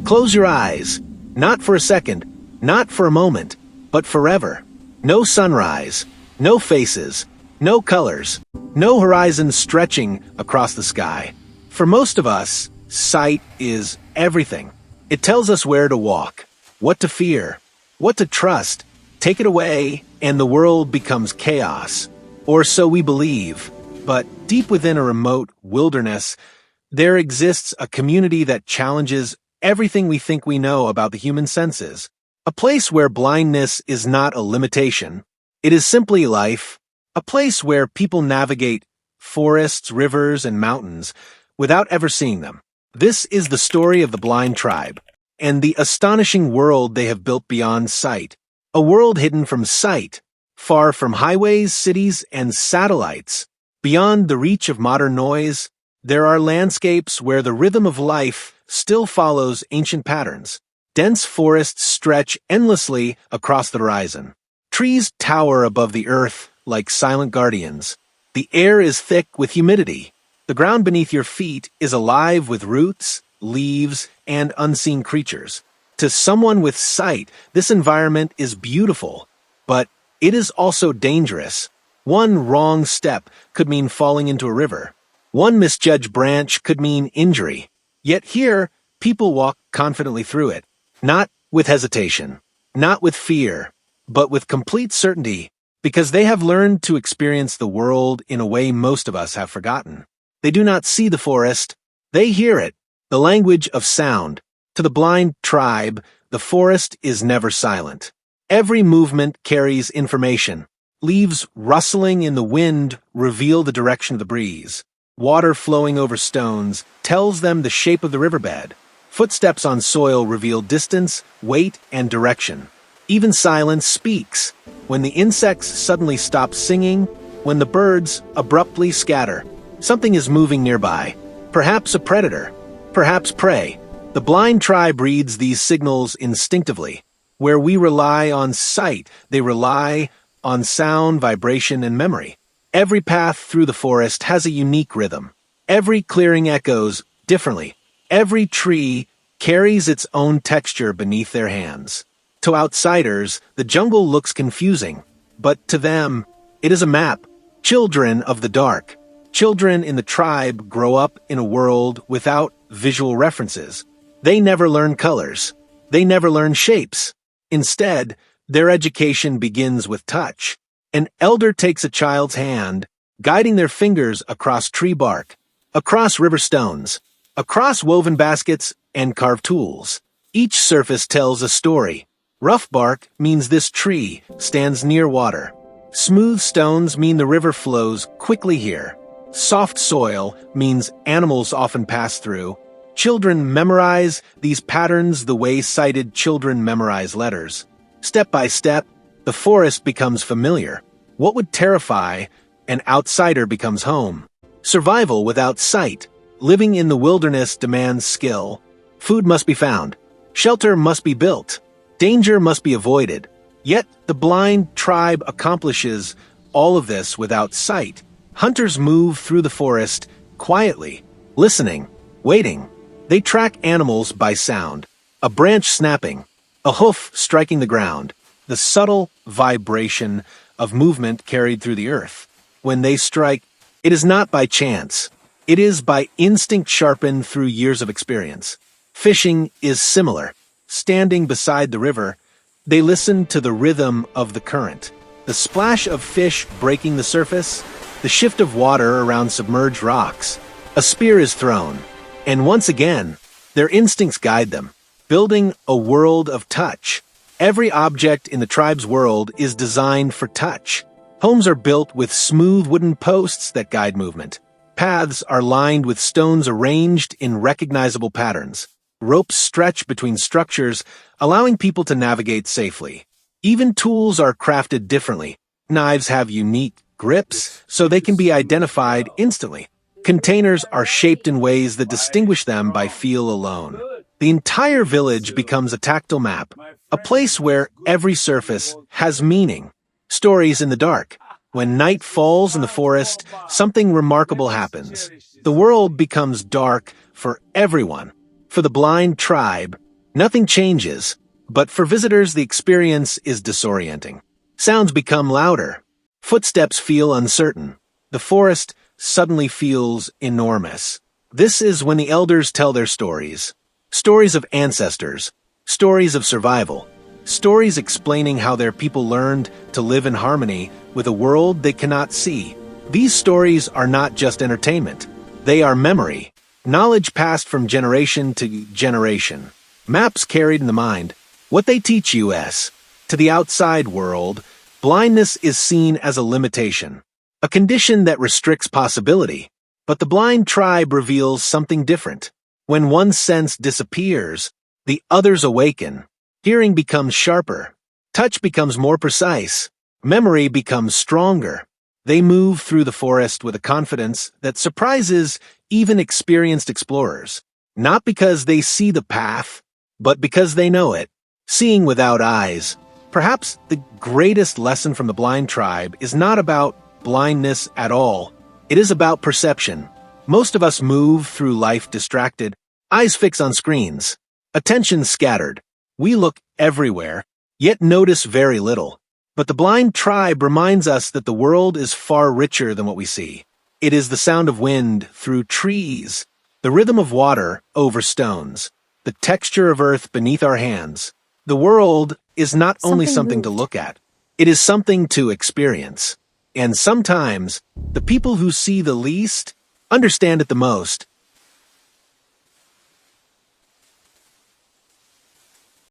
Close your eyes. Not for a second, not for a moment, but forever. No sunrise, no faces, no colors, no horizon stretching across the sky. For most of us, sight is everything. It tells us where to walk, what to fear, what to trust. Take it away, and the world becomes chaos. Or so we believe. But deep within a remote wilderness, there exists a community that challenges everything we think we know about the human senses. A place where blindness is not a limitation. It is simply life. A place where people navigate forests, rivers, and mountains without ever seeing them. This is the story of the blind tribe, and the astonishing world they have built beyond sight. A world hidden from sight, far from highways, cities, and satellites. Beyond the reach of modern noise, there are landscapes where the rhythm of life still follows ancient patterns. Dense forests stretch endlessly across the horizon. Trees tower above the earth like silent guardians. The air is thick with humidity. The ground beneath your feet is alive with roots, leaves, and unseen creatures. To someone with sight, this environment is beautiful, but it is also dangerous. One wrong step could mean falling into a river. One misjudged branch could mean injury. Yet here, people walk confidently through it, not with hesitation, not with fear, but with complete certainty, because they have learned to experience the world in a way most of us have forgotten. They do not see the forest, they hear it, the language of sound. To the blind tribe, the forest is never silent. Every movement carries information. Leaves rustling in the wind reveal the direction of the breeze. Water flowing over stones tells them the shape of the riverbed. Footsteps on soil reveal distance, weight, and direction. Even silence speaks. When the insects suddenly stop singing, when the birds abruptly scatter, something is moving nearby. Perhaps a predator, perhaps prey. The blind tribe reads these signals instinctively. Where we rely on sight, they rely on sound, vibration, and memory. Every path through the forest has a unique rhythm. Every clearing echoes differently. Every tree carries its own texture beneath their hands. To outsiders, the jungle looks confusing, but to them, it is a map. Children of the dark. Children in the tribe grow up in a world without visual references. They never learn colors. They never learn shapes. Instead, their education begins with touch. An elder takes a child's hand, guiding their fingers across tree bark, across river stones, across woven baskets and carved tools. Each surface tells a story. Rough bark means this tree stands near water. Smooth stones mean the river flows quickly here. Soft soil means animals often pass through. Children memorize these patterns the way sighted children memorize letters. Step by step, the forest becomes familiar. What would terrify an outsider becomes home. Survival without sight. Living in the wilderness demands skill. Food must be found. Shelter must be built. Danger must be avoided. Yet the blind tribe accomplishes all of this without sight. Hunters move through the forest quietly, listening, waiting. They track animals by sound. A branch snapping, a hoof striking the ground, the subtle vibration of movement carried through the earth. When they strike, it is not by chance. It is by instinct sharpened through years of experience. Fishing is similar. Standing beside the river, they listen to the rhythm of the current. The splash of fish breaking the surface, the shift of water around submerged rocks. A spear is thrown, and once again, their instincts guide them, building a world of touch. Every object in the tribe's world is designed for touch. Homes are built with smooth wooden posts that guide movement. Paths are lined with stones arranged in recognizable patterns. Ropes stretch between structures, allowing people to navigate safely. Even tools are crafted differently. Knives have unique grips, so they can be identified instantly. Containers are shaped in ways that distinguish them by feel alone. The entire village becomes a tactile map, a place where every surface has meaning. Stories in the dark. When night falls in the forest, something remarkable happens. The world becomes dark for everyone. For the blind tribe, Nothing changes, but for visitors the experience is disorienting. Sounds become louder. Footsteps feel uncertain. The forest suddenly feels enormous. This is when the elders tell their stories. Stories of ancestors. Stories of survival. Stories explaining how their people learned to live in harmony with a world they cannot see. These stories are not just entertainment. They are memory. Knowledge passed from generation to generation. Maps carried in the mind. What they teach you as. To the outside world, blindness is seen as a limitation. A condition that restricts possibility. But the blind tribe reveals something different. When one sense disappears, the others awaken. Hearing becomes sharper. Touch becomes more precise. Memory becomes stronger. They move through the forest with a confidence that surprises even experienced explorers. Not because they see the path, but because they know it. Seeing without eyes. Perhaps the greatest lesson from the blind tribe is not about blindness at all. It is about perception. Most of us move through life distracted, eyes fixed on screens, attention scattered. We look everywhere, yet notice very little. But the blind tribe reminds us that the world is far richer than what we see. It is the sound of wind through trees, the rhythm of water over stones, the texture of earth beneath our hands. The world is not only something to look at, it is something to experience. And sometimes, the people who see the least understand it the most.